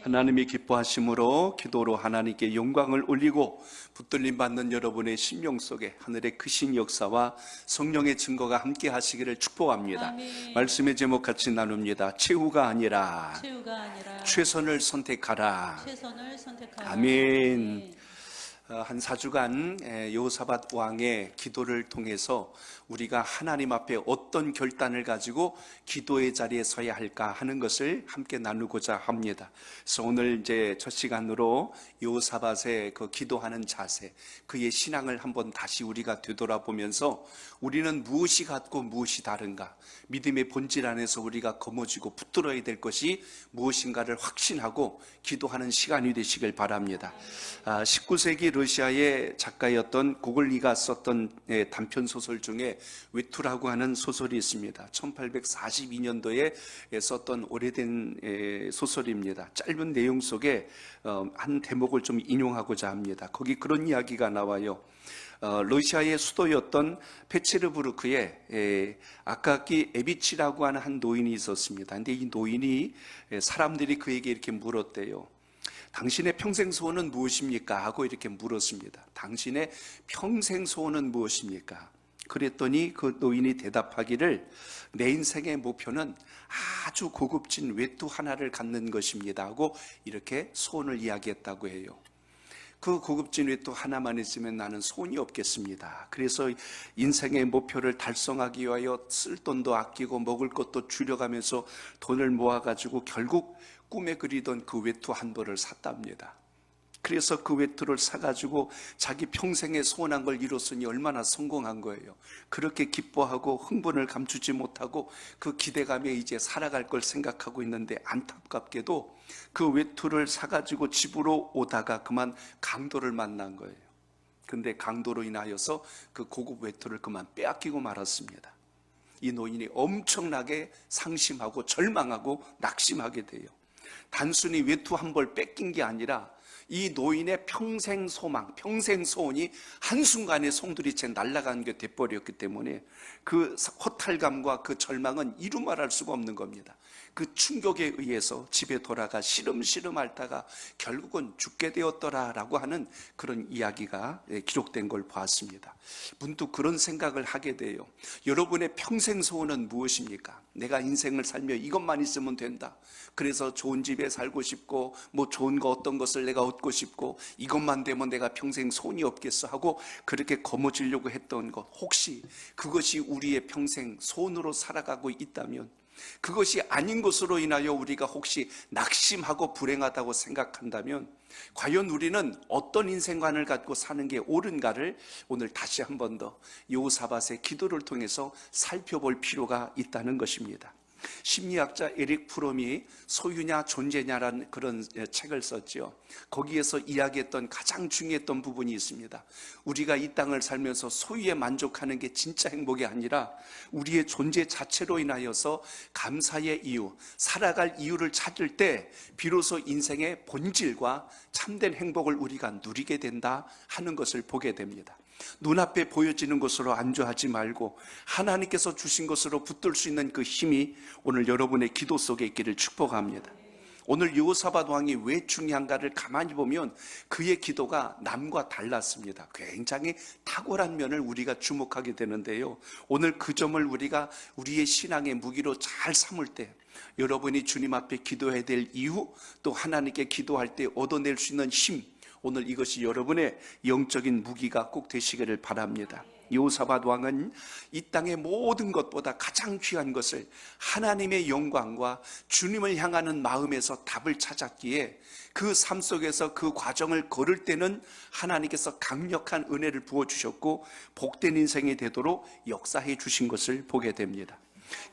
하나님이 기뻐하심으로 기도로 하나님께 영광을 올리고 붙들림 받는 여러분의 심령 속에 하늘의 크신 역사와 성령의 증거가 함께 하시기를 축복합니다. 아멘. 말씀의 제목 같이 나눕니다. 최후가 아니라 최선을 선택하라. 최선을 선택하라. 아멘. 한 4주간 여호사밧 왕의 기도를 통해서 우리가 하나님 앞에 어떤 결단을 가지고 기도의 자리에 서야 할까 하는 것을 함께 나누고자 합니다. 그래서 오늘 이제 첫 시간으로 여호사밧의 그 기도하는 자세, 그의 신앙을 한번 다시 우리가 되돌아보면서 우리는 무엇이 같고 무엇이 다른가, 믿음의 본질 안에서 우리가 거머쥐고 붙들어야 될 것이 무엇인가를 확신하고 기도하는 시간이 되시길 바랍니다. 19세기 러시아의 작가였던 고글리가 썼던 단편 소설 중에 외투라고 하는 소설이 있습니다. 1842년도에 썼던 오래된 소설입니다. 짧은 내용 속에 한 대목을 좀 인용하고자 합니다. 거기 그런 이야기가 나와요. 러시아의 수도였던 페체르부르크에 아카키 에비치라고 하는 한 노인이 있었습니다. 근데 이 노인이 사람들이 그에게 이렇게 물었대요. 당신의 평생 소원은 무엇입니까? 하고 이렇게 물었습니다. 당신의 평생 소원은 무엇입니까? 그랬더니 그 노인이 대답하기를, 내 인생의 목표는 아주 고급진 외투 하나를 갖는 것입니다 하고 이렇게 소원을 이야기했다고 해요. 그 고급진 외투 하나만 있으면 나는 소원이 없겠습니다. 그래서 인생의 목표를 달성하기 위하여 쓸 돈도 아끼고 먹을 것도 줄여가면서 돈을 모아가지고 결국 꿈에 그리던 그 외투 한 벌을 샀답니다. 그래서 그 외투를 사가지고 자기 평생에 소원한 걸 이뤘으니 얼마나 성공한 거예요. 그렇게 기뻐하고 흥분을 감추지 못하고 그 기대감에 이제 살아갈 걸 생각하고 있는데, 안타깝게도 그 외투를 사가지고 집으로 오다가 그만 강도를 만난 거예요. 근데 강도로 인하여서 그 고급 외투를 그만 빼앗기고 말았습니다. 이 노인이 엄청나게 상심하고 절망하고 낙심하게 돼요. 단순히 외투 한 벌 뺏긴 게 아니라 이 노인의 평생 소망, 평생 소원이 한순간에 송두리째 날아간 게 돼버렸기 때문에 그 허탈감과 그 절망은 이루 말할 수가 없는 겁니다. 그 충격에 의해서 집에 돌아가 시름시름 앓다가 결국은 죽게 되었더라라고 하는 그런 이야기가 기록된 걸 보았습니다. 문득 그런 생각을 하게 돼요. 여러분의 평생 소원은 무엇입니까? 내가 인생을 살며 이것만 있으면 된다. 그래서 좋은 집에 살고 싶고 뭐 좋은 거 어떤 것을 내가 얻고 싶고 이것만 되면 내가 평생 소원이 없겠어 하고 그렇게 거머쥐려고 했던 것, 혹시 그것이 우리의 평생 소원으로 살아가고 있다면, 그것이 아닌 것으로 인하여 우리가 혹시 낙심하고 불행하다고 생각한다면 과연 우리는 어떤 인생관을 갖고 사는 게 옳은가를 오늘 다시 한 번 더 여호사밧의 기도를 통해서 살펴볼 필요가 있다는 것입니다. 심리학자 에릭 프롬이 소유냐 존재냐라는 그런 책을 썼죠. 거기에서 이야기했던 가장 중요했던 부분이 있습니다. 우리가 이 땅을 살면서 소유에 만족하는 게 진짜 행복이 아니라 우리의 존재 자체로 인하여서 감사의 이유, 살아갈 이유를 찾을 때 비로소 인생의 본질과 참된 행복을 우리가 누리게 된다 하는 것을 보게 됩니다. 눈앞에 보여지는 것으로 안주하지 말고 하나님께서 주신 것으로 붙들 수 있는 그 힘이 오늘 여러분의 기도 속에 있기를 축복합니다. 오늘 여호사밧 왕이 왜 중요한가를 가만히 보면 그의 기도가 남과 달랐습니다. 굉장히 탁월한 면을 우리가 주목하게 되는데요, 오늘 그 점을 우리가 우리의 신앙의 무기로 잘 삼을 때 여러분이 주님 앞에 기도해야 될 이유, 또 하나님께 기도할 때 얻어낼 수 있는 힘, 오늘 이것이 여러분의 영적인 무기가 꼭 되시기를 바랍니다. 여호사밧 왕은 이 땅의 모든 것보다 가장 귀한 것을 하나님의 영광과 주님을 향하는 마음에서 답을 찾았기에 그 삶 속에서 그 과정을 걸을 때는 하나님께서 강력한 은혜를 부어주셨고 복된 인생이 되도록 역사해 주신 것을 보게 됩니다.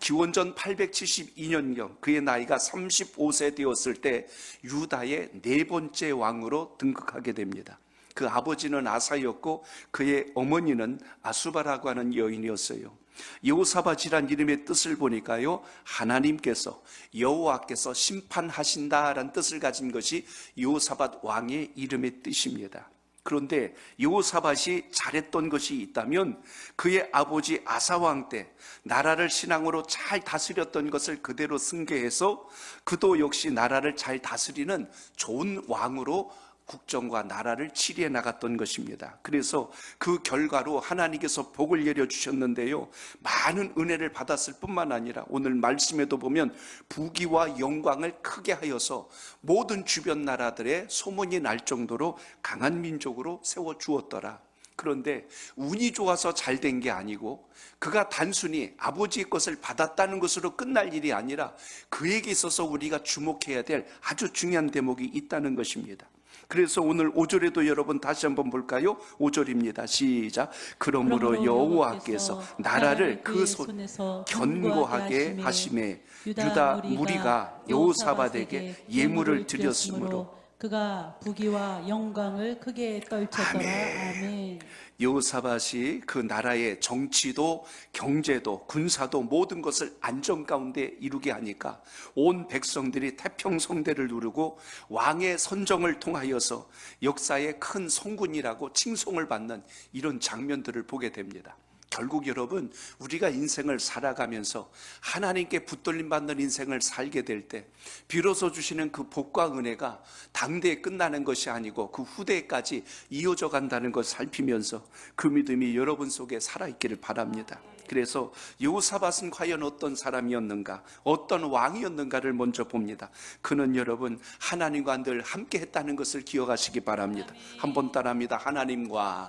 기원전 872년경 그의 나이가 35세 되었을 때 유다의 네 번째 왕으로 등극하게 됩니다. 그 아버지는 아사였고 그의 어머니는 아수바라고 하는 여인이었어요. 여호사밧이란 이름의 뜻을 보니까요, 하나님께서, 여호와께서 심판하신다라는 뜻을 가진 것이 여호사밧 왕의 이름의 뜻입니다. 그런데 여호사밧이 잘했던 것이 있다면 그의 아버지 아사왕 때 나라를 신앙으로 잘 다스렸던 것을 그대로 승계해서 그도 역시 나라를 잘 다스리는 좋은 왕으로 국정과 나라를 치리해 나갔던 것입니다. 그래서 그 결과로 하나님께서 복을 내려 주셨는데요, 많은 은혜를 받았을 뿐만 아니라 오늘 말씀에도 보면 부귀와 영광을 크게 하여서 모든 주변 나라들의 소문이 날 정도로 강한 민족으로 세워 주었더라. 그런데 운이 좋아서 잘 된 게 아니고 그가 단순히 아버지의 것을 받았다는 것으로 끝날 일이 아니라 그에게 있어서 우리가 주목해야 될 아주 중요한 대목이 있다는 것입니다. 그래서 오늘 5절에도 여러분 다시 한번 볼까요? 5절입니다. 시작. 그러므로 여호와께서 나라를 그 손에서 견고하게 하심에 유다 무리가 여호사밧에게 예물을 드렸으므로 그가 부귀와 영광을 크게 떨쳤더라. 아멘. 여호사밧이 그 나라의 정치도 경제도 군사도 모든 것을 안정 가운데 이루게 하니까 온 백성들이 태평성대를 누르고 왕의 선정을 통하여서 역사의 큰 성군이라고 칭송을 받는 이런 장면들을 보게 됩니다. 결국 여러분, 우리가 인생을 살아가면서 하나님께 붙들림 받는 인생을 살게 될 때 비로소 주시는 그 복과 은혜가 당대에 끝나는 것이 아니고 그 후대까지 이어져 간다는 것을 살피면서 그 믿음이 여러분 속에 살아있기를 바랍니다. 그래서 여호사밧은 과연 어떤 사람이었는가, 어떤 왕이었는가를 먼저 봅니다. 그는 여러분 하나님과 늘 함께 했다는 것을 기억하시기 바랍니다. 한번 따라합니다. 하나님과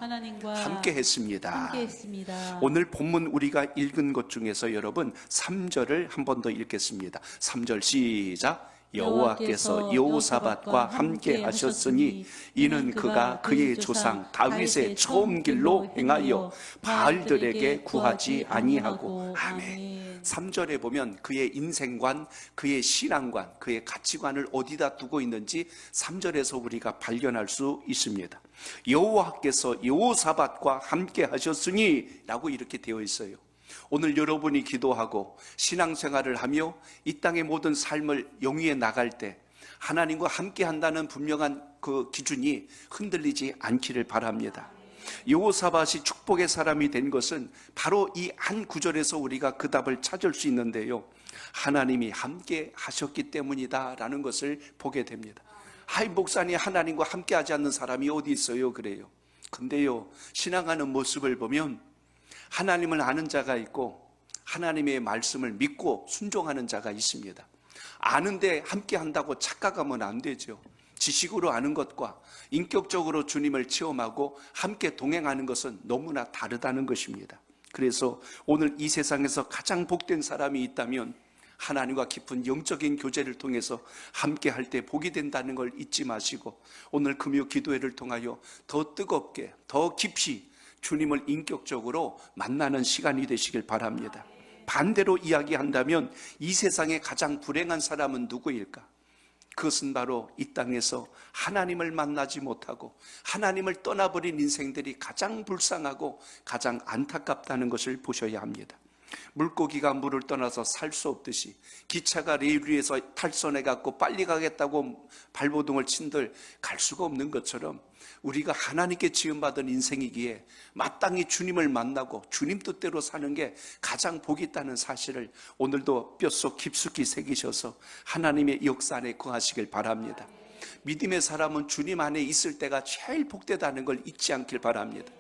함께 했습니다. 오늘 본문 우리가 읽은 것 중에서 여러분 3절을 한 번 더 읽겠습니다. 3절 시작. 여호와께서 여호사밧과 함께 하셨으니 이는 그가 그의 조상 다윗의 처음 길로 행하여 바알들에게 구하지 아니하고. 아멘. 3절에 보면 그의 인생관, 그의 신앙관, 그의 가치관을 어디다 두고 있는지 3절에서 우리가 발견할 수 있습니다. 여호와께서 여호사밧과 함께 하셨으니 라고 이렇게 되어 있어요. 오늘 여러분이 기도하고 신앙생활을 하며 이 땅의 모든 삶을 영위해 나갈 때 하나님과 함께 한다는 분명한 그 기준이 흔들리지 않기를 바랍니다. 여호사밧이 축복의 사람이 된 것은 바로 이 한 구절에서 우리가 그 답을 찾을 수 있는데요, 하나님이 함께 하셨기 때문이다 라는 것을 보게 됩니다. 하이 목사님, 하나님과 함께 하지 않는 사람이 어디 있어요? 그래요. 근데요, 신앙하는 모습을 보면 하나님을 아는 자가 있고 하나님의 말씀을 믿고 순종하는 자가 있습니다. 아는데 함께 한다고 착각하면 안 되죠. 지식으로 아는 것과 인격적으로 주님을 체험하고 함께 동행하는 것은 너무나 다르다는 것입니다. 그래서 오늘 이 세상에서 가장 복된 사람이 있다면 하나님과 깊은 영적인 교제를 통해서 함께 할 때 복이 된다는 걸 잊지 마시고 오늘 금요 기도회를 통하여 더 뜨겁게 더 깊이 주님을 인격적으로 만나는 시간이 되시길 바랍니다. 반대로 이야기한다면 이 세상에 가장 불행한 사람은 누구일까? 그것은 바로 이 땅에서 하나님을 만나지 못하고 하나님을 떠나버린 인생들이 가장 불쌍하고 가장 안타깝다는 것을 보셔야 합니다. 물고기가 물을 떠나서 살 수 없듯이 기차가 레일 위에서 탈선해갖고 빨리 가겠다고 발버둥을 친들 갈 수가 없는 것처럼 우리가 하나님께 지음받은 인생이기에 마땅히 주님을 만나고 주님 뜻대로 사는 게 가장 복이 있다는 사실을 오늘도 뼛속 깊숙이 새기셔서 하나님의 역사 안에 거하시길 바랍니다. 믿음의 사람은 주님 안에 있을 때가 제일 복되다는 걸 잊지 않길 바랍니다.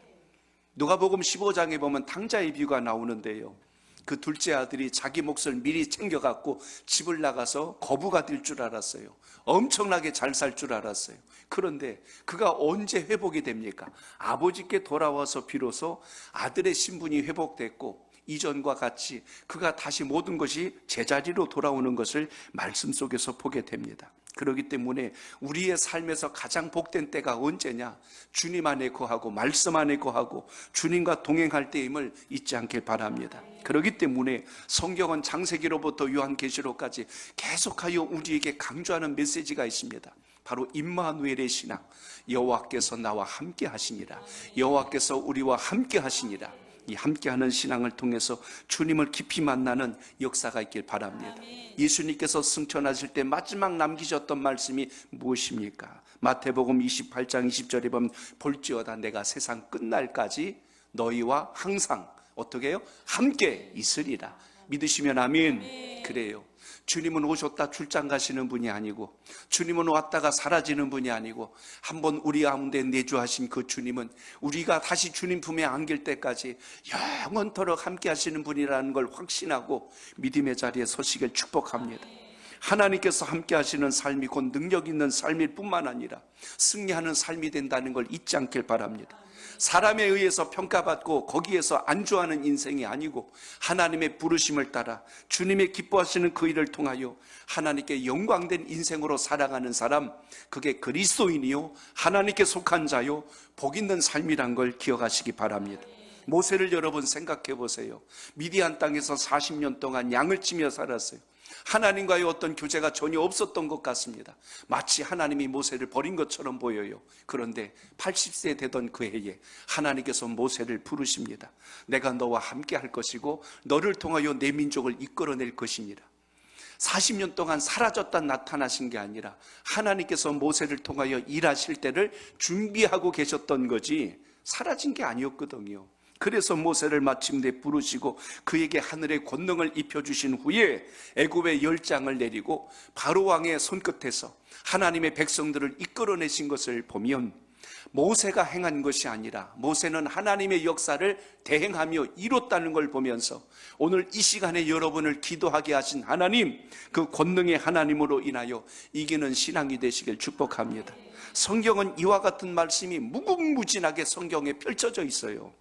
누가복음 15장에 보면 탕자의 비유가 나오는데요, 그 둘째 아들이 자기 몫을 미리 챙겨갖고 집을 나가서 거부가 될 줄 알았어요. 엄청나게 잘 살 줄 알았어요. 그런데 그가 언제 회복이 됩니까? 아버지께 돌아와서 비로소 아들의 신분이 회복됐고 이전과 같이 그가 다시 모든 것이 제자리로 돌아오는 것을 말씀 속에서 보게 됩니다. 그렇기 때문에 우리의 삶에서 가장 복된 때가 언제냐? 주님 안에 거하고 말씀 안에 거하고 주님과 동행할 때임을 잊지 않길 바랍니다. 그렇기 때문에 성경은 창세기로부터 요한계시록까지 계속하여 우리에게 강조하는 메시지가 있습니다. 바로 임마누엘의 신앙, 여호와께서 나와 함께 하시니라, 여호와께서 우리와 함께 하시니라. 이 함께하는 신앙을 통해서 주님을 깊이 만나는 역사가 있길 바랍니다. 예수님께서 승천하실 때 마지막 남기셨던 말씀이 무엇입니까? 마태복음 28장 20절에 보면 볼지어다 내가 세상 끝날까지 너희와 항상 어떻게 해요? 함께 있으리라. 믿으시면 아멘. 그래요. 주님은 오셨다 출장 가시는 분이 아니고, 주님은 왔다가 사라지는 분이 아니고, 한번 우리 가운데 내주하신 그 주님은 우리가 다시 주님 품에 안길 때까지 영원토록 함께 하시는 분이라는 걸 확신하고 믿음의 자리에 서시길 축복합니다. 하나님께서 함께 하시는 삶이 곧 능력 있는 삶일 뿐만 아니라 승리하는 삶이 된다는 걸 잊지 않길 바랍니다. 사람에 의해서 평가받고 거기에서 안주하는 인생이 아니고 하나님의 부르심을 따라 주님의 기뻐하시는 그 일을 통하여 하나님께 영광된 인생으로 살아가는 사람, 그게 그리스도인이요 하나님께 속한 자요 복 있는 삶이란 걸 기억하시기 바랍니다. 모세를 여러분 생각해 보세요. 미디안 땅에서 40년 동안 양을 치며 살았어요. 하나님과의 어떤 교제가 전혀 없었던 것 같습니다. 마치 하나님이 모세를 버린 것처럼 보여요. 그런데 80세 되던 그 해에 하나님께서 모세를 부르십니다. 내가 너와 함께 할 것이고 너를 통하여 내 민족을 이끌어낼 것입니다. 40년 동안 사라졌다 나타나신 게 아니라 하나님께서 모세를 통하여 일하실 때를 준비하고 계셨던 거지 사라진 게 아니었거든요. 그래서 모세를 마침내 부르시고 그에게 하늘의 권능을 입혀주신 후에 애굽의 열장을 내리고 바로 왕의 손끝에서 하나님의 백성들을 이끌어내신 것을 보면 모세가 행한 것이 아니라 모세는 하나님의 역사를 대행하며 이뤘다는 걸 보면서 오늘 이 시간에 여러분을 기도하게 하신 하나님, 그 권능의 하나님으로 인하여 이기는 신앙이 되시길 축복합니다. 성경은 이와 같은 말씀이 무궁무진하게 성경에 펼쳐져 있어요.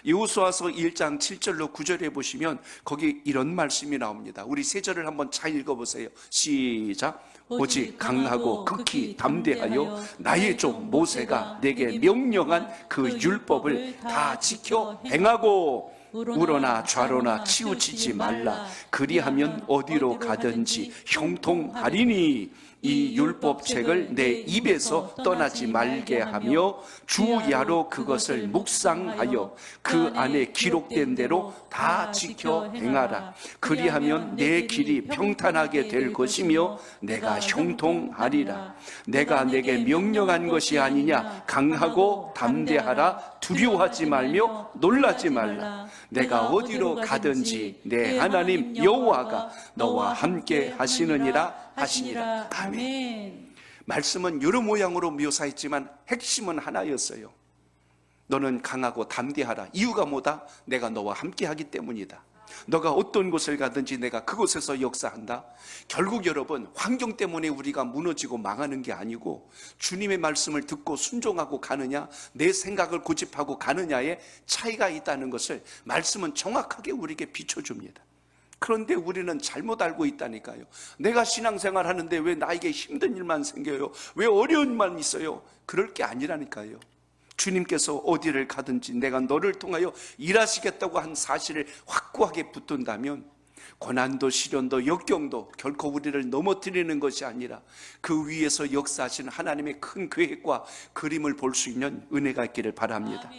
여호수아서 1장 7절로 9절에 보시면 거기 이런 말씀이 나옵니다. 우리 세 절을 한번 잘 읽어보세요. 시작. 오직 강하고 극히 담대하여 나의 종 모세가 내게 명령한 그 율법을 다 지켜 행하고 우러나 좌로나 치우치지 말라. 그리하면 어디로 가든지 형통하리니 이 율법책을 내 입에서 떠나지 말게 하며 주야로 그것을 묵상하여 그 안에 기록된 대로 다 지켜 행하라. 그리하면 내 길이 평탄하게 될 것이며 내가 형통하리라. 내가 내게 명령한 것이 아니냐. 강하고 담대하라. 두려워하지 말며 놀라지 말라. 내가 어디로 가든지 내 하나님 여호와가 너와 함께 하시느니라 하시니라. 아멘. 말씀은 여러 모양으로 묘사했지만 핵심은 하나였어요. 너는 강하고 담대하라. 이유가 뭐다? 내가 너와 함께 하기 때문이다. 너가 어떤 곳을 가든지 내가 그곳에서 역사한다. 결국 여러분, 환경 때문에 우리가 무너지고 망하는 게 아니고 주님의 말씀을 듣고 순종하고 가느냐, 내 생각을 고집하고 가느냐에 차이가 있다는 것을 말씀은 정확하게 우리에게 비춰줍니다. 그런데 우리는 잘못 알고 있다니까요. 내가 신앙생활 하는데 왜 나에게 힘든 일만 생겨요? 왜 어려운 일만 있어요? 그럴 게 아니라니까요. 주님께서 어디를 가든지 내가 너를 통하여 일하시겠다고 한 사실을 확고하게 붙든다면 고난도 시련도 역경도 결코 우리를 넘어뜨리는 것이 아니라 그 위에서 역사하시는 하나님의 큰 계획과 그림을 볼 수 있는 은혜가 있기를 바랍니다.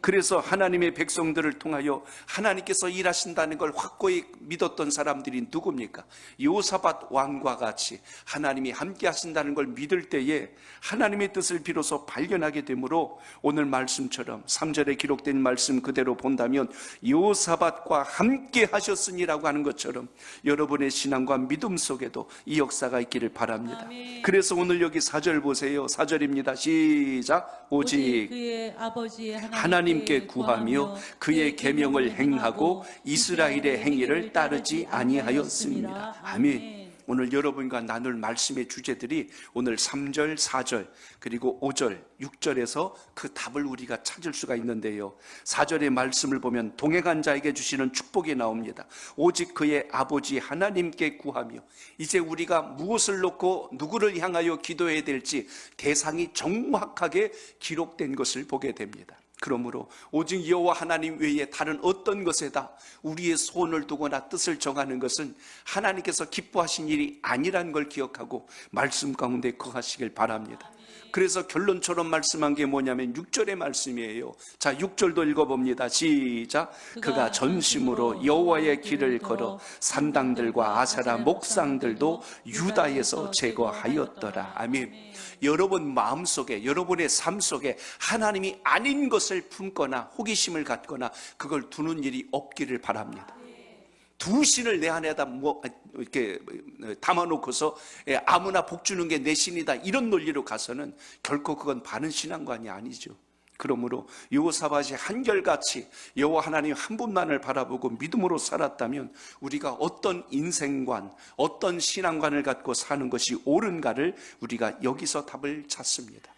그래서 하나님의 백성들을 통하여 하나님께서 일하신다는 걸 확고히 믿었던 사람들이 누굽니까? 여호사밧 왕과 같이 하나님이 함께 하신다는 걸 믿을 때에 하나님의 뜻을 비로소 발견하게 되므로 오늘 말씀처럼 3절에 기록된 말씀 그대로 본다면 여호사밧과 함께 하셨으니라고 하는 것처럼 여러분의 신앙과 믿음 속에도 이 역사가 있기를 바랍니다. 아멘. 그래서 오늘 여기 4절 보세요. 4절입니다. 시작. 오직 그의 아버지 하나님께 구하며 그의 계명을 행하고 이스라엘의 행위를 따르지 아니하였습니다. 아멘. 오늘 여러분과 나눌 말씀의 주제들이 오늘 3절, 4절, 그리고 5절, 6절에서 그 답을 우리가 찾을 수가 있는데요. 4절의 말씀을 보면 동행한 자에게 주시는 축복이 나옵니다. 오직 그의 아버지 하나님께 구하며, 이제 우리가 무엇을 놓고 누구를 향하여 기도해야 될지 대상이 정확하게 기록된 것을 보게 됩니다. 그러므로 오직 여호와 하나님 외에 다른 어떤 것에다 우리의 소원을 두거나 뜻을 정하는 것은 하나님께서 기뻐하신 일이 아니라는 걸 기억하고 말씀 가운데 거하시길 바랍니다. 그래서 결론처럼 말씀한 게 뭐냐면 6절의 말씀이에요. 자, 6절도 읽어봅니다. 시작. 그가 전심으로 여호와의 길을 걸어 산당들과 아세라 목상들도 유다에서 제거하였더라. 아멘. 여러분 마음속에, 여러분의 삶 속에 하나님이 아닌 것을 품거나 호기심을 갖거나 그걸 두는 일이 없기를 바랍니다. 두 신을 내 안에다 이렇게 담아놓고서 아무나 복 주는 게 내 신이다 이런 논리로 가서는 결코 그건 바른 신앙관이 아니죠. 그러므로 여호사밧이 한결같이 여호와 하나님 한 분만을 바라보고 믿음으로 살았다면 우리가 어떤 인생관, 어떤 신앙관을 갖고 사는 것이 옳은가를 우리가 여기서 답을 찾습니다.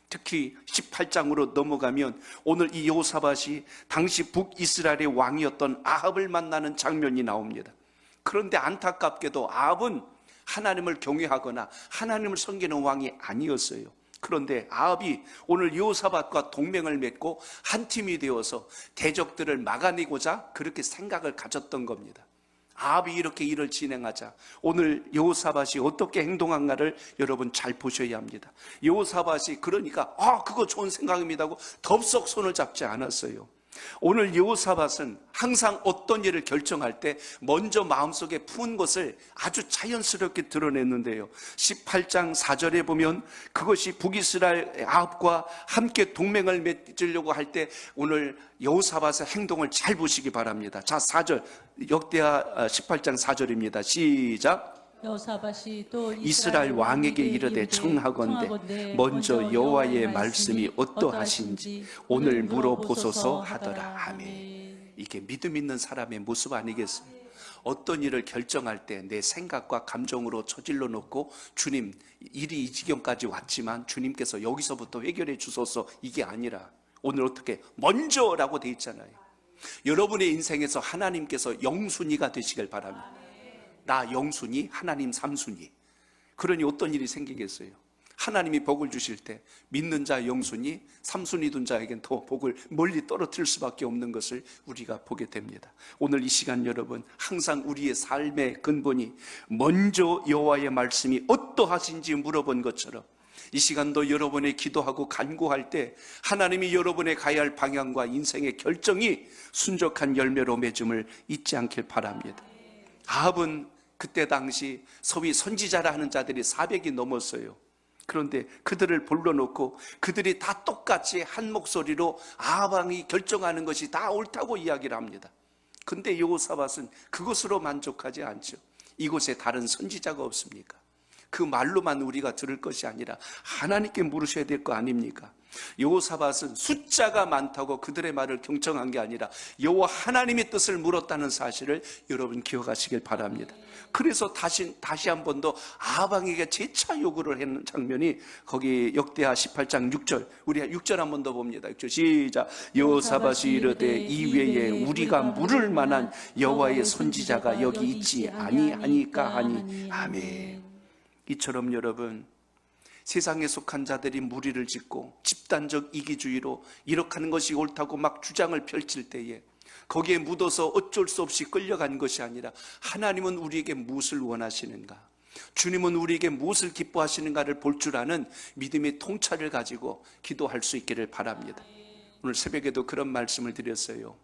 특히 18장으로 넘어가면 오늘 이 여호사밧이 당시 북이스라엘의 왕이었던 아합을 만나는 장면이 나옵니다. 그런데 안타깝게도 아합은 하나님을 경외하거나 하나님을 섬기는 왕이 아니었어요. 그런데 아합이 오늘 여호사밧과 동맹을 맺고 한 팀이 되어서 대적들을 막아내고자 그렇게 생각을 가졌던 겁니다. 아합이 이렇게 일을 진행하자 오늘 여호사밧이 어떻게 행동한가를 여러분 잘 보셔야 합니다. 여호사밧이 그러니까 그거 좋은 생각입니다 하고 덥석 손을 잡지 않았어요. 오늘 여호사밧은 항상 어떤 일을 결정할 때 먼저 마음속에 품은 것을 아주 자연스럽게 드러냈는데요. 18장 4절에 보면 그것이 북이스라엘 아합과 함께 동맹을 맺으려고 할 때 오늘 여호사밧의 행동을 잘 보시기 바랍니다. 자, 4절 역대하 18장 4절입니다. 시작. 여호사밧이 또 이스라엘 왕에게 이르되 청하건대 먼저 여호와의 말씀이 어떠하신지 오늘 물어보소서 하더라. 아멘. 이게 믿음 있는 사람의 모습 아니겠습니까? 어떤 일을 결정할 때 내 생각과 감정으로 저질러 놓고 주님 일이 이 지경까지 왔지만 주님께서 여기서부터 해결해 주소서 이게 아니라 오늘 어떻게 먼저라고 돼 있잖아요. 여러분의 인생에서 하나님께서 영순위가 되시길 바랍니다. 나 영순위, 하나님 삼순위. 그러니 어떤 일이 생기겠어요? 하나님이 복을 주실 때 믿는 자 영순위, 삼순위 둔 자에겐 더 복을 멀리 떨어뜨릴 수밖에 없는 것을 우리가 보게 됩니다. 오늘 이 시간 여러분 항상 우리의 삶의 근본이 먼저 여호와의 말씀이 어떠하신지 물어본 것처럼 이 시간도 여러분의 기도하고 간구할 때 하나님이 여러분의 가야 할 방향과 인생의 결정이 순적한 열매로 맺음을 잊지 않길 바랍니다. 아합은 그때 당시 소위 선지자라 하는 자들이 400이 넘었어요. 그런데 그들을 불러놓고 그들이 다 똑같이 한 목소리로 아합 왕이 결정하는 것이 다 옳다고 이야기를 합니다. 근데 여호사밧은 그것으로 만족하지 않죠. 이곳에 다른 선지자가 없습니까? 그 말로만 우리가 들을 것이 아니라 하나님께 물으셔야 될 거 아닙니까? 여호사밧은 숫자가 많다고 그들의 말을 경청한 게 아니라 여호와 하나님의 뜻을 물었다는 사실을 여러분 기억하시길 바랍니다. 그래서 다시 한 번 더 아합 왕에게 재차 요구를 했는 장면이 거기 역대하 18장 6절 우리 6절 한 번 더 봅니다. 6절 시작. 여호사밧이 이르되 이외에 우리가 물을 만한 여호와의 선지자가 여기 있지 아니하니까 하니. 아멘. 이처럼 여러분 세상에 속한 자들이 무리를 짓고 집단적 이기주의로 이렇게 하는 것이 옳다고 막 주장을 펼칠 때에 거기에 묻어서 어쩔 수 없이 끌려간 것이 아니라 하나님은 우리에게 무엇을 원하시는가, 주님은 우리에게 무엇을 기뻐하시는가를 볼 줄 아는 믿음의 통찰을 가지고 기도할 수 있기를 바랍니다. 오늘 새벽에도 그런 말씀을 드렸어요.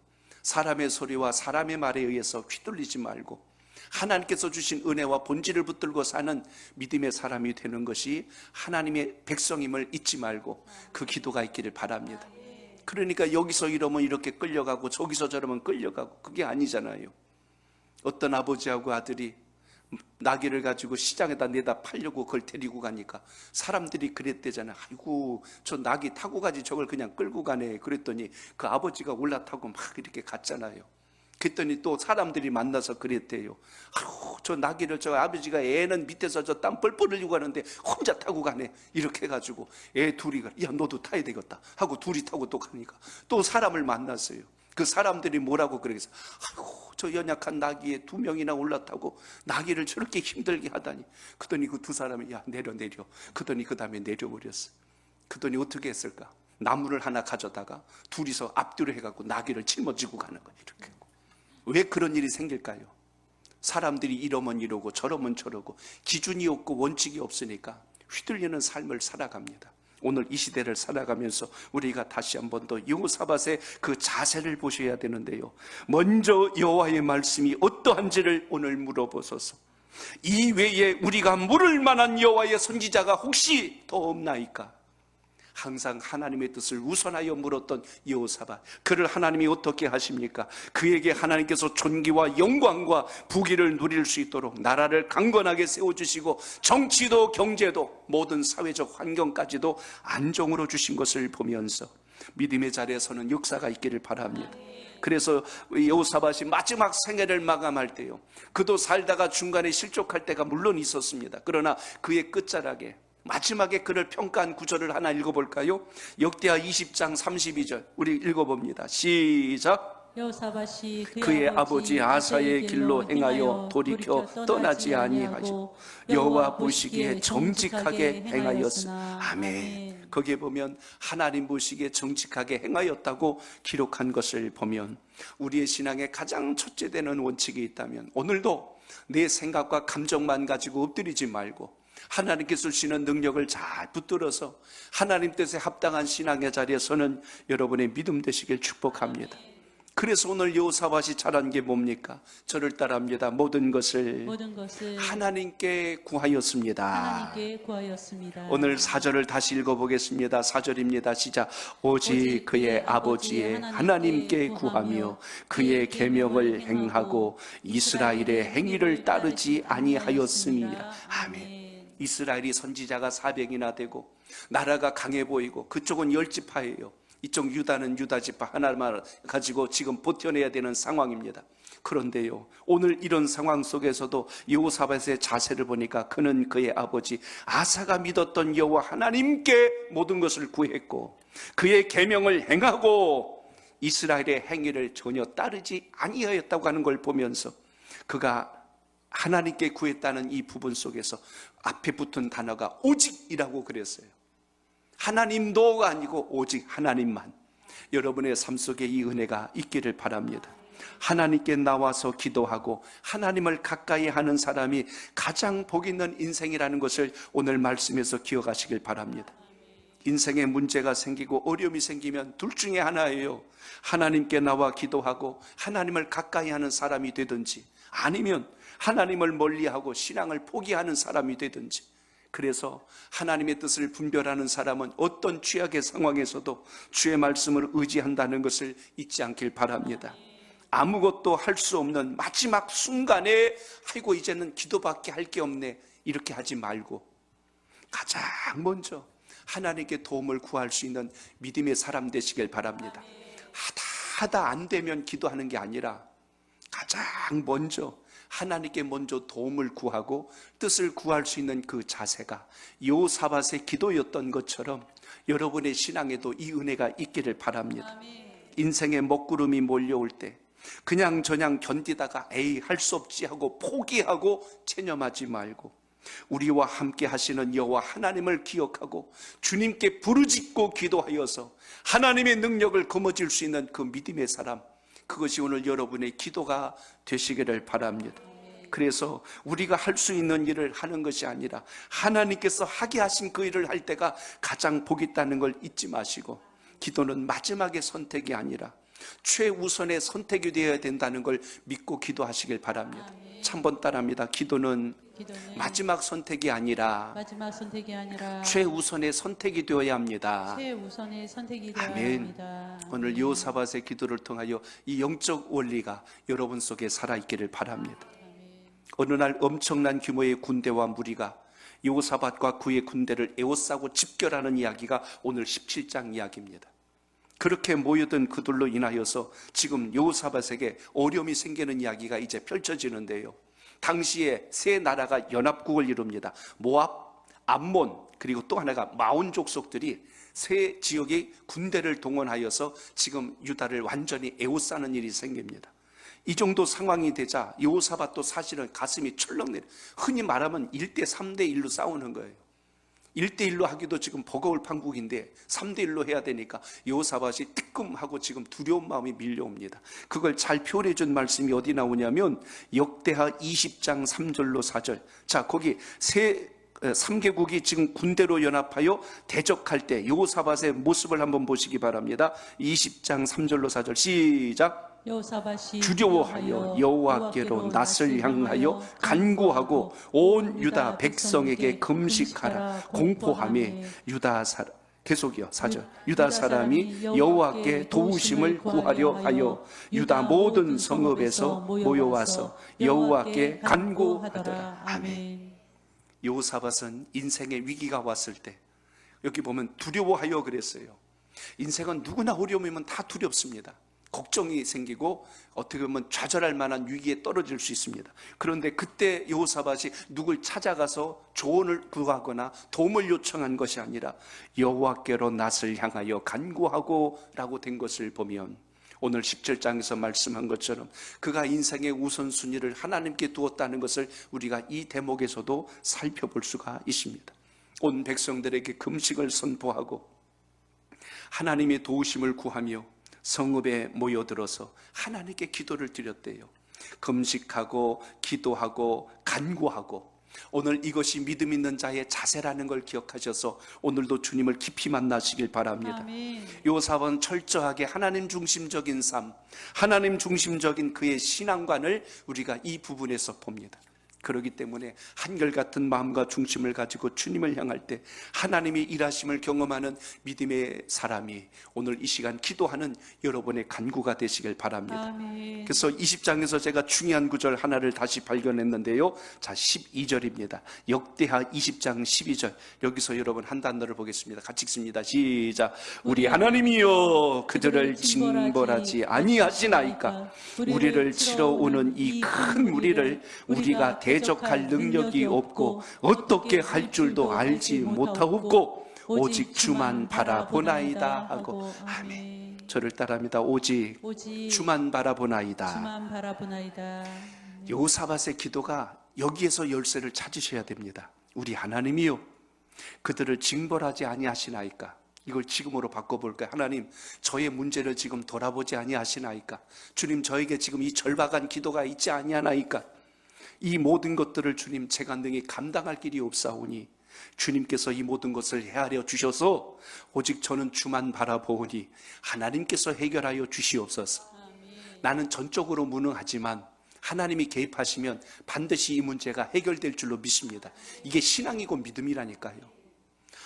사람의 소리와 사람의 말에 의해서 휘둘리지 말고 하나님께서 주신 은혜와 본질을 붙들고 사는 믿음의 사람이 되는 것이 하나님의 백성임을 잊지 말고 그 기도가 있기를 바랍니다. 그러니까 여기서 이러면 이렇게 끌려가고 저기서 저러면 끌려가고 그게 아니잖아요. 어떤 아버지하고 아들이 나귀를 가지고 시장에다 내다 팔려고 그걸 데리고 가니까 사람들이 그랬대잖아요. 아이고 저 나귀 타고 가지 저걸 그냥 끌고 가네. 그랬더니 그 아버지가 올라타고 막 이렇게 갔잖아요. 그랬더니 또 사람들이 만나서 그랬대요. 아유, 저 나귀를 저 아버지가 애는 밑에서 저 땀 뻘뻘 흘리고 가는데 혼자 타고 가네. 이렇게 해가지고 애 둘이 야 너도 타야 되겠다 하고 둘이 타고 또 가니까 또 사람을 만났어요. 그 사람들이 뭐라고 그러겠어. 아이고 저 연약한 나귀에 2명이나 올라타고 나귀를 저렇게 힘들게 하다니. 그더니 그 두 사람이 야 내려. 그더니 그 다음에 내려버렸어. 그더니 어떻게 했을까? 나무를 하나 가져다가 둘이서 앞뒤로 해갖고 나귀를 짊어지고 가는 거야. 이렇게. 왜 그런 일이 생길까요? 사람들이 이러면 이러고 저러면 저러고 기준이 없고 원칙이 없으니까 휘둘리는 삶을 살아갑니다. 오늘 이 시대를 살아가면서 우리가 다시 한 번 더 여호사밧의 그 자세를 보셔야 되는데요, 먼저 여호와의 말씀이 어떠한지를 오늘 물어보소서. 이 외에 우리가 물을 만한 여호와의 선지자가 혹시 더 없나이까? 항상 하나님의 뜻을 우선하여 물었던 여호사밧, 그를 하나님이 어떻게 하십니까? 그에게 하나님께서 존귀와 영광과 부귀를 누릴 수 있도록 나라를 강건하게 세워주시고 정치도 경제도 모든 사회적 환경까지도 안정으로 주신 것을 보면서 믿음의 자리에서는 역사가 있기를 바랍니다. 그래서 여호사밧이 마지막 생애를 마감할 때요, 그도 살다가 중간에 실족할 때가 물론 있었습니다. 그러나 그의 끝자락에 마지막에 그를 평가한 구절을 하나 읽어볼까요? 역대하 20장 32절 우리 읽어봅니다. 시작. 여호사밧이 그의 아버지 아사의 길로 행하여 돌이켜 떠나지 아니하시고 여호와 보시기에 정직하게 행하였으나. 아멘. 거기에 보면 하나님 보시기에 정직하게 행하였다고 기록한 것을 보면 우리의 신앙의 가장 첫째 되는 원칙이 있다면 오늘도 내 생각과 감정만 가지고 엎드리지 말고 하나님께서 주시는 능력을 잘 붙들어서 하나님 뜻에 합당한 신앙의 자리에서는 여러분의 믿음 되시길 축복합니다. 그래서 오늘 여호사밧이 잘한 게 뭡니까? 저를 따라합니다. 모든 것을 하나님께 구하였습니다. 오늘 4절을 다시 읽어보겠습니다. 4절입니다. 시작. 오직 그의 아버지의 하나님께 구하며 그의 계명을 행하고 이스라엘의 행위를 따르지 아니하였음이라. 아멘. 이스라엘이 선지자가 400이나 되고 나라가 강해 보이고 그쪽은 10지파예요. 이쪽 유다는 유다지파 하나만 가지고 지금 버텨내야 되는 상황입니다. 그런데요, 오늘 이런 상황 속에서도 여호사밧의 자세를 보니까 그는 그의 아버지 아사가 믿었던 여호와 하나님께 모든 것을 구했고 그의 계명을 행하고 이스라엘의 행위를 전혀 따르지 아니하였다고 하는 걸 보면서 그가 하나님께 구했다는 이 부분 속에서 앞에 붙은 단어가 오직이라고 그랬어요. 하나님도가 아니고 오직 하나님만. 여러분의 삶 속에 이 은혜가 있기를 바랍니다. 하나님께 나와서 기도하고 하나님을 가까이 하는 사람이 가장 복 있는 인생이라는 것을 오늘 말씀에서 기억하시길 바랍니다. 인생에 문제가 생기고 어려움이 생기면 둘 중에 하나예요. 하나님께 나와 기도하고 하나님을 가까이 하는 사람이 되든지 아니면 하나님을 멀리하고 신앙을 포기하는 사람이 되든지. 그래서 하나님의 뜻을 분별하는 사람은 어떤 취약의 상황에서도 주의 말씀을 의지한다는 것을 잊지 않길 바랍니다. 아무것도 할 수 없는 마지막 순간에 아이고 이제는 기도밖에 할 게 없네 이렇게 하지 말고 가장 먼저 하나님께 도움을 구할 수 있는 믿음의 사람 되시길 바랍니다. 하다 안 되면 기도하는 게 아니라 가장 먼저 하나님께 먼저 도움을 구하고 뜻을 구할 수 있는 그 자세가 여호사밧의 기도였던 것처럼 여러분의 신앙에도 이 은혜가 있기를 바랍니다. 인생의 먹구름이 몰려올 때 그냥 저냥 견디다가 에이 할 수 없지 하고 포기하고 체념하지 말고 우리와 함께 하시는 여호와 하나님을 기억하고 주님께 부르짖고 기도하여서 하나님의 능력을 거머쥘 수 있는 그 믿음의 사람, 그것이 오늘 여러분의 기도가 되시기를 바랍니다. 그래서 우리가 할 수 있는 일을 하는 것이 아니라 하나님께서 하게 하신 그 일을 할 때가 가장 복 있다는 걸 잊지 마시고 기도는 마지막의 선택이 아니라 최우선의 선택이 되어야 된다는 걸 믿고 기도하시길 바랍니다. 3번 따라합니다. 기도는 마지막 선택이 아니라 최우선의 선택이 되어야 합니다. 아멘. 오늘 여호사밧의 기도를 통하여 이 영적 원리가 여러분 속에 살아있기를 바랍니다. 어느 날 엄청난 규모의 군대와 무리가 여호사밧과 그의 군대를 에워싸고 집결하는 이야기가 오늘 17장 이야기입니다. 그렇게 모여든 그들로 인하여서 지금 여호사밧에게 어려움이 생기는 이야기가 이제 펼쳐지는데요, 당시에 세 나라가 연합국을 이룹니다. 모압, 암몬, 그리고 또 하나가 마온 족속들이 세 지역의 군대를 동원하여서 지금 유다를 완전히 에워싸는 일이 생깁니다. 이 정도 상황이 되자 여호사밧도 사실은 가슴이 철렁 내려, 흔히 말하면 1대 3대 1로 싸우는 거예요. 1대 1로 하기도 지금 버거울 판국인데 3대 1로 해야 되니까 여호사밧이 뜨끔하고 지금 두려운 마음이 밀려옵니다. 그걸 잘 표현해 준 말씀이 어디 나오냐면 역대하 20장 3절로 4절. 자, 거기 세 3개국이 지금 군대로 연합하여 대적할 때 여호사밧의 모습을 한번 보시기 바랍니다. 20장 3절로 4절 시작. 여호사밧이 두려워하여 여호와께로 낯을 향하여 간구하고 온 유다 백성에게 금식하라 공포하며 유다 사람 계속이요 4절 유다 사람이 여호와께 도우심을 구하려 하여 유다 모든 성읍에서 모여와서 여호와께 간구하더라. 아멘. 여호사밧은 인생의 위기가 왔을 때 여기 보면 두려워하여 그랬어요. 인생은 누구나 어려움이면 다 두렵습니다. 걱정이 생기고 어떻게 보면 좌절할 만한 위기에 떨어질 수 있습니다. 그런데 그때 여호사밧이 누굴 찾아가서 조언을 구하거나 도움을 요청한 것이 아니라 여호와께로 낯을 향하여 간구하고 라고 된 것을 보면 오늘 17장에서 말씀한 것처럼 그가 인생의 우선순위를 하나님께 두었다는 것을 우리가 이 대목에서도 살펴볼 수가 있습니다. 온 백성들에게 금식을 선포하고 하나님의 도우심을 구하며 성읍에 모여들어서 하나님께 기도를 드렸대요. 금식하고 기도하고 간구하고 오늘 이것이 믿음 있는 자의 자세라는 걸 기억하셔서 오늘도 주님을 깊이 만나시길 바랍니다. 아멘. 여호사밧은 철저하게 하나님 중심적인 삶, 하나님 중심적인 그의 신앙관을 우리가 이 부분에서 봅니다. 그렇기 때문에 한결같은 마음과 중심을 가지고 주님을 향할 때 하나님의 일하심을 경험하는 믿음의 사람이 오늘 이 시간 기도하는 여러분의 간구가 되시길 바랍니다. 아멘. 그래서 20장에서 제가 중요한 구절 하나를 다시 발견했는데요. 자, 12절입니다. 역대하 20장 12절. 여기서 여러분 한 단어를 보겠습니다. 같이 읽습니다. 시작. 우리 하나님이여 그들을 징벌하지 아니하시나이까. 우리를 치러 오는 이 큰 무리를 우리가 대적할 능력이 없고 어떻게 할 줄도 알지 못하옵고 오직 주만 바라보나이다 하고 아멘. 저를 따라합니다. 오직 주만 바라보나이다. 주만 바라보나이다. 여호사밧의 기도가 여기에서 열쇠를 찾으셔야 됩니다. 우리 하나님이요 그들을 징벌하지 아니하시나이까. 이걸 지금으로 바꿔볼까요? 하나님 저의 문제를 지금 돌아보지 아니하시나이까. 주님 저에게 지금 이 절박한 기도가 있지 아니하나이까. 이 모든 것들을 주님 제가 능히 감당할 길이 없사오니 주님께서 이 모든 것을 헤아려 주셔서 오직 저는 주만 바라보오니 하나님께서 해결하여 주시옵소서. 나는 전적으로 무능하지만 하나님이 개입하시면 반드시 이 문제가 해결될 줄로 믿습니다. 이게 신앙이고 믿음이라니까요.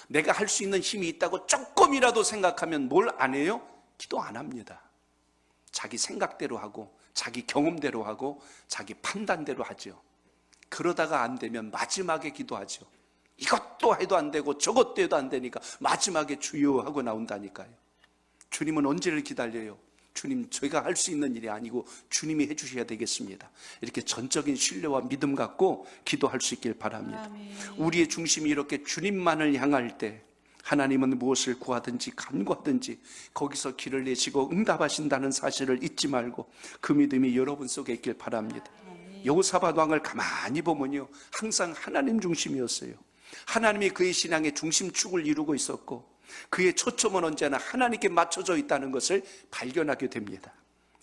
내가 할 수 있는 힘이 있다고 조금이라도 생각하면 뭘 안 해요? 기도 안 합니다. 자기 생각대로 하고 자기 경험대로 하고 자기 판단대로 하죠. 그러다가 안 되면 마지막에 기도하죠. 이것도 해도 안 되고 저것도 해도 안 되니까 마지막에 주여 하고 나온다니까요. 주님은 언제를 기다려요? 주님 제가 할 수 있는 일이 아니고 주님이 해주셔야 되겠습니다. 이렇게 전적인 신뢰와 믿음 갖고 기도할 수 있길 바랍니다. 아멘. 우리의 중심이 이렇게 주님만을 향할 때 하나님은 무엇을 구하든지 간구하든지 거기서 길을 내시고 응답하신다는 사실을 잊지 말고 그 믿음이 여러분 속에 있길 바랍니다. 여호사밧 왕을 가만히 보면요 항상 하나님 중심이었어요. 하나님이 그의 신앙의 중심축을 이루고 있었고 그의 초점은 언제나 하나님께 맞춰져 있다는 것을 발견하게 됩니다.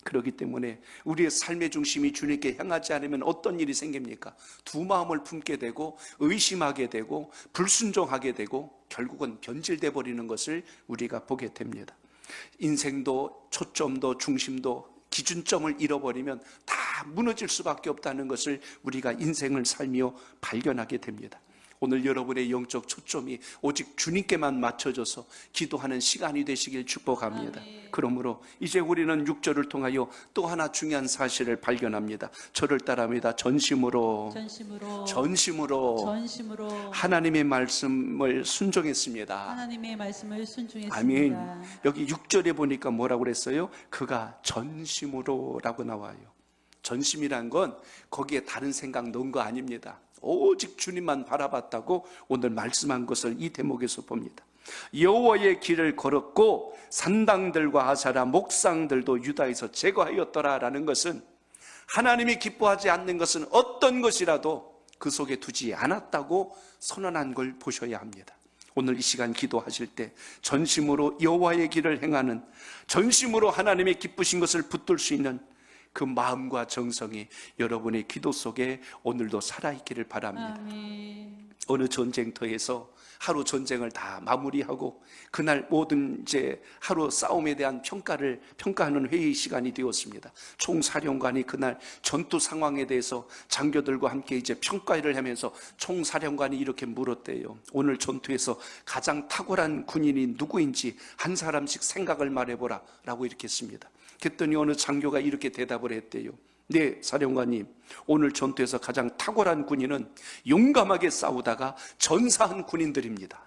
그렇기 때문에 우리의 삶의 중심이 주님께 향하지 않으면 어떤 일이 생깁니까? 두 마음을 품게 되고 의심하게 되고 불순종하게 되고 결국은 변질돼 버리는 것을 우리가 보게 됩니다. 인생도 초점도 중심도 기준점을 잃어버리면 다 무너질 수밖에 없다는 것을 우리가 인생을 살며 발견하게 됩니다. 오늘 여러분의 영적 초점이 오직 주님께만 맞춰져서 기도하는 시간이 되시길 축복합니다. 그러므로 이제 우리는 6절을 통하여 또 하나 중요한 사실을 발견합니다. 저를 따라합니다. 전심으로 하나님의 말씀을 순종했습니다. 하나님의 말씀을 순종했습니다. 아멘. 여기 6절에 보니까 뭐라고 그랬어요? 그가 전심으로라고 나와요. 전심이란 건 거기에 다른 생각 넣은 거 아닙니다. 오직 주님만 바라봤다고 오늘 말씀한 것을 이 대목에서 봅니다. 여호와의 길을 걸었고 산당들과 아사라 목상들도 유다에서 제거하였더라라는 것은 하나님이 기뻐하지 않는 것은 어떤 것이라도 그 속에 두지 않았다고 선언한 걸 보셔야 합니다. 오늘 이 시간 기도하실 때 전심으로 여호와의 길을 행하는, 전심으로 하나님의 기쁘신 것을 붙들 수 있는 그 마음과 정성이 여러분의 기도 속에 오늘도 살아있기를 바랍니다. 아멘. 어느 전쟁터에서 하루 전쟁을 다 마무리하고 그날 모든 이제 하루 싸움에 대한 평가하는 회의 시간이 되었습니다. 총사령관이 그날 전투 상황에 대해서 장교들과 함께 이제 평가를 하면서 총사령관이 이렇게 물었대요. 오늘 전투에서 가장 탁월한 군인이 누구인지 한 사람씩 생각을 말해보라 라고 이렇게 했습니다. 그랬더니 어느 장교가 이렇게 대답을 했대요. 네, 사령관님, 오늘 전투에서 가장 탁월한 군인은 용감하게 싸우다가 전사한 군인들입니다.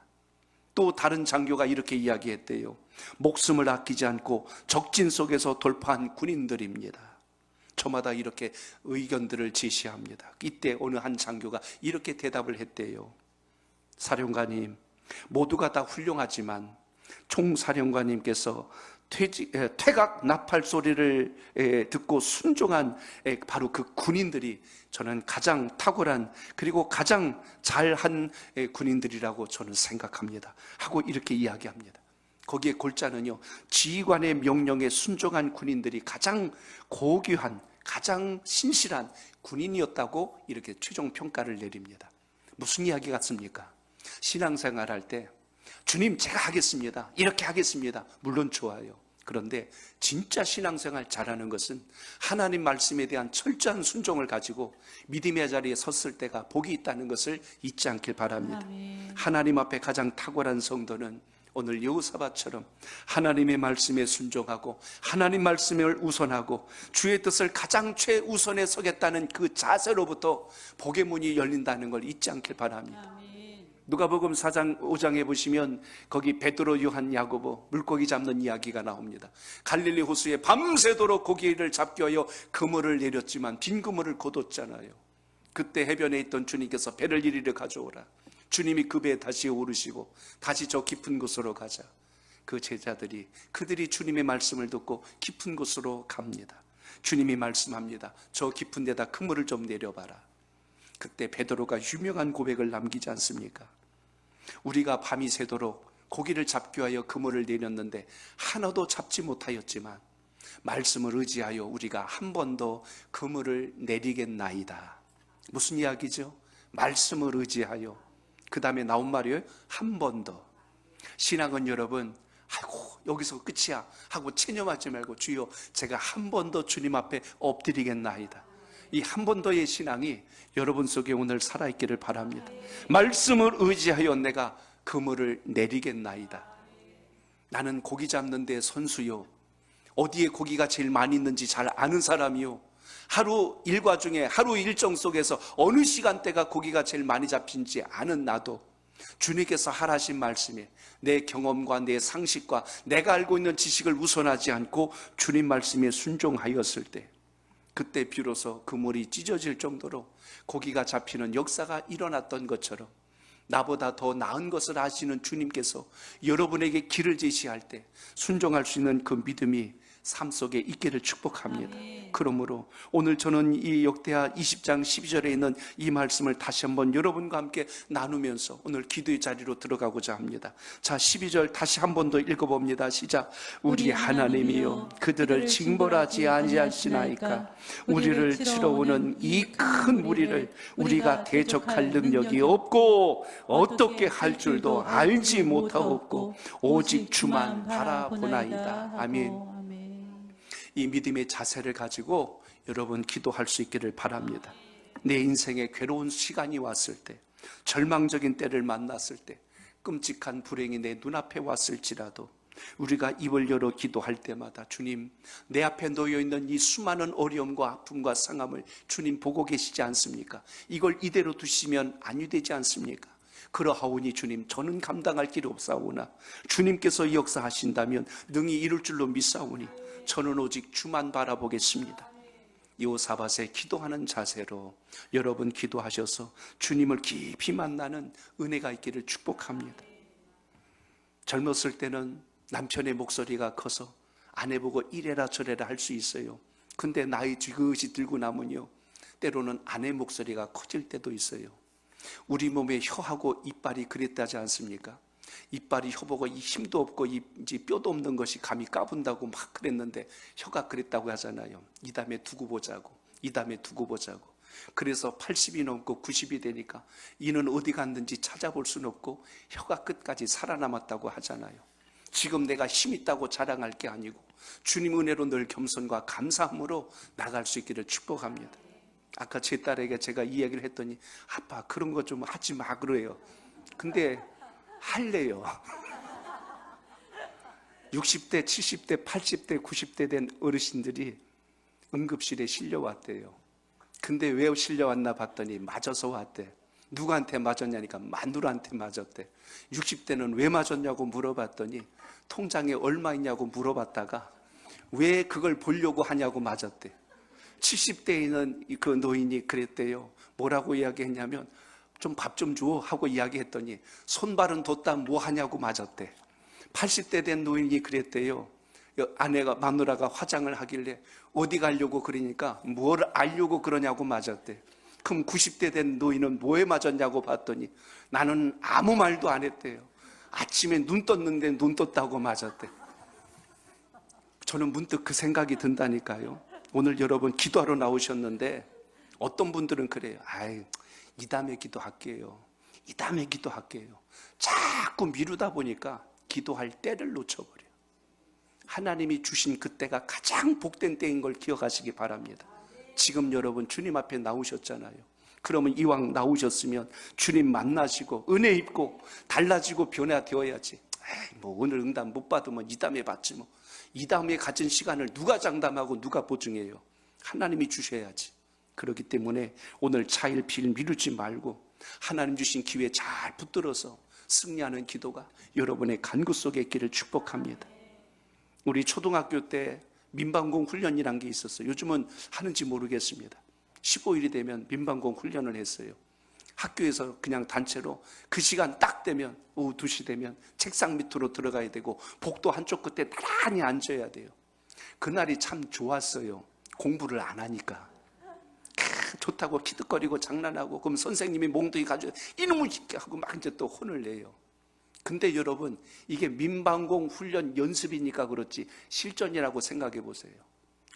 또 다른 장교가 이렇게 이야기했대요. 목숨을 아끼지 않고 적진 속에서 돌파한 군인들입니다. 저마다 이렇게 의견들을 제시합니다. 이때 어느 한 장교가 이렇게 대답을 했대요. 사령관님, 모두가 다 훌륭하지만 총사령관님께서 퇴각 나팔 소리를 듣고 순종한 바로 그 군인들이 저는 가장 탁월한 그리고 가장 잘한 군인들이라고 저는 생각합니다 하고 이렇게 이야기합니다. 거기에 골자는요, 지휘관의 명령에 순종한 군인들이 가장 고귀한 가장 신실한 군인이었다고 이렇게 최종 평가를 내립니다. 무슨 이야기 같습니까? 신앙생활 할 때 주님 제가 하겠습니다, 이렇게 하겠습니다, 물론 좋아요. 그런데 진짜 신앙생활 잘하는 것은 하나님 말씀에 대한 철저한 순종을 가지고 믿음의 자리에 섰을 때가 복이 있다는 것을 잊지 않길 바랍니다. 아멘. 하나님 앞에 가장 탁월한 성도는 오늘 여호사밧처럼 하나님의 말씀에 순종하고 하나님 말씀을 우선하고 주의 뜻을 가장 최우선에 서겠다는 그 자세로부터 복의 문이 열린다는 걸 잊지 않길 바랍니다. 아멘. 누가복음 4장 5장에 보시면 거기 베드로, 요한, 야고보 물고기 잡는 이야기가 나옵니다. 갈릴리 호수에 밤새도록 고기를 잡기 위하여 그물을 내렸지만 빈 그물을 거뒀잖아요. 그때 해변에 있던 주님께서 배를 이리로 가져오라. 주님이 그 배에 다시 오르시고 다시 저 깊은 곳으로 가자. 그 제자들이 그들이 주님의 말씀을 듣고 깊은 곳으로 갑니다. 주님이 말씀합니다. 저 깊은 데다 그물을 좀 내려봐라. 그때 베드로가 유명한 고백을 남기지 않습니까? 우리가 밤이 새도록 고기를 잡기 위하여 그물을 내렸는데 하나도 잡지 못하였지만 말씀을 의지하여 우리가 한 번 더 그물을 내리겠나이다. 무슨 이야기죠? 말씀을 의지하여. 그 다음에 나온 말이에요. 한 번 더. 신앙은 여러분, 아이고 여기서 끝이야 하고 체념하지 말고 주여 제가 한 번 더 주님 앞에 엎드리겠나이다. 이 한 번 더의 신앙이 여러분 속에 오늘 살아있기를 바랍니다. 말씀을 의지하여 내가 그물을 내리겠나이다. 나는 고기 잡는 데 선수요, 어디에 고기가 제일 많이 있는지 잘 아는 사람이요, 하루 일과 중에 하루 일정 속에서 어느 시간대가 고기가 제일 많이 잡힌지 아는 나도 주님께서 하라신 말씀에 내 경험과 내 상식과 내가 알고 있는 지식을 우선하지 않고 주님 말씀에 순종하였을 때, 그때 비로소 그물이 찢어질 정도로 고기가 잡히는 역사가 일어났던 것처럼 나보다 더 나은 것을 아시는 주님께서 여러분에게 길을 제시할 때 순종할 수 있는 그 믿음이 삶 속에 있기를 축복합니다. 그러므로 오늘 저는 이 역대하 20장 12절에 있는 이 말씀을 다시 한번 여러분과 함께 나누면서 오늘 기도의 자리로 들어가고자 합니다. 자, 12절 다시 한 번 더 읽어봅니다. 시작. 우리 하나님이여 그들을 징벌하지 아니하시나이까. 우리를 치러 오는 이 큰 무리를 우리가 대적할 능력이 없고 어떻게 할 줄도 알지 못하옵고 오직 주만 바라보나이다. 아멘. 이 믿음의 자세를 가지고 여러분 기도할 수 있기를 바랍니다. 내 인생에 괴로운 시간이 왔을 때, 절망적인 때를 만났을 때, 끔찍한 불행이 내 눈앞에 왔을지라도 우리가 입을 열어 기도할 때마다 주님, 내 앞에 놓여있는 이 수많은 어려움과 아픔과 상함을 주님 보고 계시지 않습니까? 이걸 이대로 두시면 아니 되지 않습니까? 그러하오니 주님, 저는 감당할 길이 없사오나 주님께서 역사하신다면 능히 이룰 줄로 믿사오니 저는 오직 주만 바라보겠습니다. 여호사밧의 기도하는 자세로 여러분 기도하셔서 주님을 깊이 만나는 은혜가 있기를 축복합니다. 젊었을 때는 남편의 목소리가 커서 아내 보고 이래라 저래라 할 수 있어요. 근데 나이 지긋이 들고 나면요, 때로는 아내 목소리가 커질 때도 있어요. 우리 몸의 혀하고 이빨이 그랬다지 않습니까? 이빨이 혀보고 이 힘도 없고 이제 뼈도 없는 것이 감히 까분다고 막 그랬는데 혀가 그랬다고 하잖아요. 이 다음에 두고 보자고, 이 다음에 두고 보자고. 그래서 80이 넘고 90이 되니까 이는 어디 갔는지 찾아볼 수는 없고 혀가 끝까지 살아남았다고 하잖아요. 지금 내가 힘 있다고 자랑할 게 아니고 주님 은혜로 늘 겸손과 감사함으로 나갈 수 있기를 축복합니다. 아까 제 딸에게 제가 이야기를 했더니 아빠 그런 거 좀 하지 마 그래요. 근데 할래요. 60대, 70대, 80대, 90대 된 어르신들이 응급실에 실려왔대요. 근데 왜 실려왔나 봤더니 맞아서 왔대. 누구한테 맞았냐니까 마누라한테 맞았대. 60대는 왜 맞았냐고 물어봤더니 통장에 얼마 있냐고 물어봤다가 왜 그걸 보려고 하냐고 맞았대. 70대에 있는 그 노인이 그랬대요. 뭐라고 이야기했냐면 좀 밥 좀 줘 하고 이야기했더니 손발은 뒀다 뭐 하냐고 맞았대. 80대 된 노인이 그랬대요. 아내가 마누라가 화장을 하길래 어디 가려고 그러니까 뭘 알려고 그러냐고 맞았대. 그럼 90대 된 노인은 뭐에 맞았냐고 봤더니 나는 아무 말도 안 했대요. 아침에 눈 떴는데 눈 떴다고 맞았대. 저는 문득 그 생각이 든다니까요. 오늘 여러분 기도하러 나오셨는데 어떤 분들은 그래요. 아이, 이 다음에 기도할게요. 이 다음에 기도할게요. 자꾸 미루다 보니까 기도할 때를 놓쳐버려요. 하나님이 주신 그때가 가장 복된 때인 걸 기억하시기 바랍니다. 지금 여러분 주님 앞에 나오셨잖아요. 그러면 이왕 나오셨으면 주님 만나시고 은혜 입고 달라지고 변화되어야지. 뭐 오늘 응답 못 받으면 이 다음에 받지 뭐. 이 다음에 가진 시간을 누가 장담하고 누가 보증해요? 하나님이 주셔야지. 그렇기 때문에 오늘 차일피일 미루지 말고 하나님 주신 기회에 잘 붙들어서 승리하는 기도가 여러분의 간구 속에 있기를 축복합니다. 우리 초등학교 때 민방공 훈련이란 게 있었어요. 요즘은 하는지 모르겠습니다. 15일이 되면 민방공 훈련을 했어요. 학교에서 그냥 단체로 그 시간 딱 되면 오후 2시 되면 책상 밑으로 들어가야 되고 복도 한쪽 끝에 나란히 앉아야 돼요. 그날이 참 좋았어요. 공부를 안 하니까. 좋다고 키득거리고 장난하고 그럼 선생님이 몽둥이 가지고 이놈을 짓게 하고 막 이제 또 혼을 내요. 근데 여러분 이게 민방공 훈련 연습이니까 그렇지 실전이라고 생각해 보세요.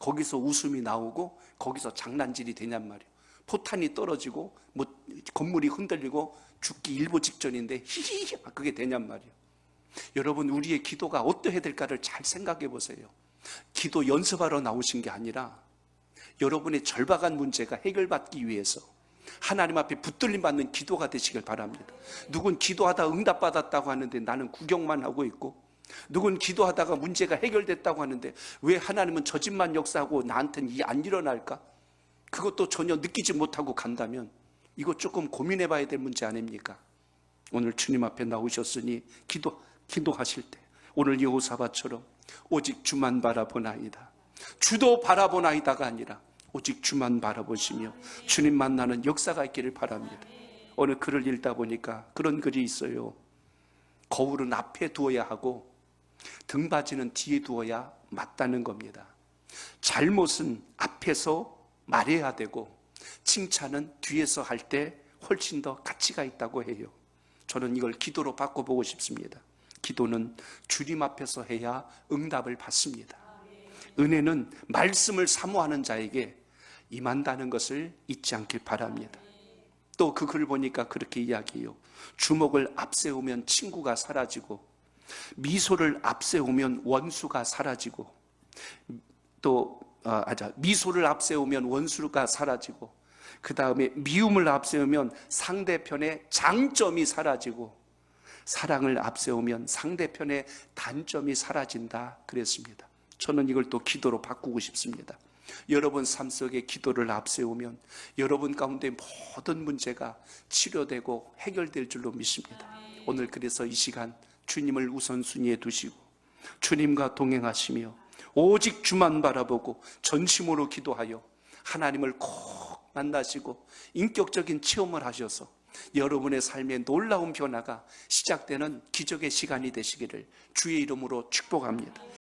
거기서 웃음이 나오고 거기서 장난질이 되냔 말이에요. 포탄이 떨어지고 뭐 건물이 흔들리고 죽기 일보 직전인데 히히히 그게 되냔 말이에요. 여러분 우리의 기도가 어떠해야 될까를 잘 생각해 보세요. 기도 연습하러 나오신 게 아니라 여러분의 절박한 문제가 해결받기 위해서 하나님 앞에 붙들림 받는 기도가 되시길 바랍니다. 누군 기도하다 응답받았다고 하는데 나는 구경만 하고 있고, 누군 기도하다가 문제가 해결됐다고 하는데 왜 하나님은 저 집만 역사하고 나한테는 이 안 일어날까? 그것도 전혀 느끼지 못하고 간다면 이거 조금 고민해 봐야 될 문제 아닙니까? 오늘 주님 앞에 나오셨으니 기도하실 때 오늘 여호사밧처럼 오직 주만 바라보나이다, 주도 바라보나이다가 아니라 오직 주만 바라보시며 주님 만나는 역사가 있기를 바랍니다. 어느 글을 읽다 보니까 그런 글이 있어요. 거울은 앞에 두어야 하고 등받이는 뒤에 두어야 맞다는 겁니다. 잘못은 앞에서 말해야 되고 칭찬은 뒤에서 할 때 훨씬 더 가치가 있다고 해요. 저는 이걸 기도로 바꿔보고 싶습니다. 기도는 주님 앞에서 해야 응답을 받습니다. 은혜는 말씀을 사모하는 자에게 임한다는 것을 잊지 않길 바랍니다. 또 그 글 보니까 그렇게 이야기해요. 주먹을 앞세우면 친구가 사라지고 미소를 앞세우면 원수가 사라지고 미소를 앞세우면 원수가 사라지고 그 다음에 미움을 앞세우면 상대편의 장점이 사라지고 사랑을 앞세우면 상대편의 단점이 사라진다 그랬습니다. 저는 이걸 또 기도로 바꾸고 싶습니다. 여러분 삶 속에 기도를 앞세우면 여러분 가운데 모든 문제가 치료되고 해결될 줄로 믿습니다. 오늘 그래서 이 시간 주님을 우선순위에 두시고 주님과 동행하시며 오직 주만 바라보고 전심으로 기도하여 하나님을 꼭 만나시고 인격적인 체험을 하셔서 여러분의 삶에 놀라운 변화가 시작되는 기적의 시간이 되시기를 주의 이름으로 축복합니다.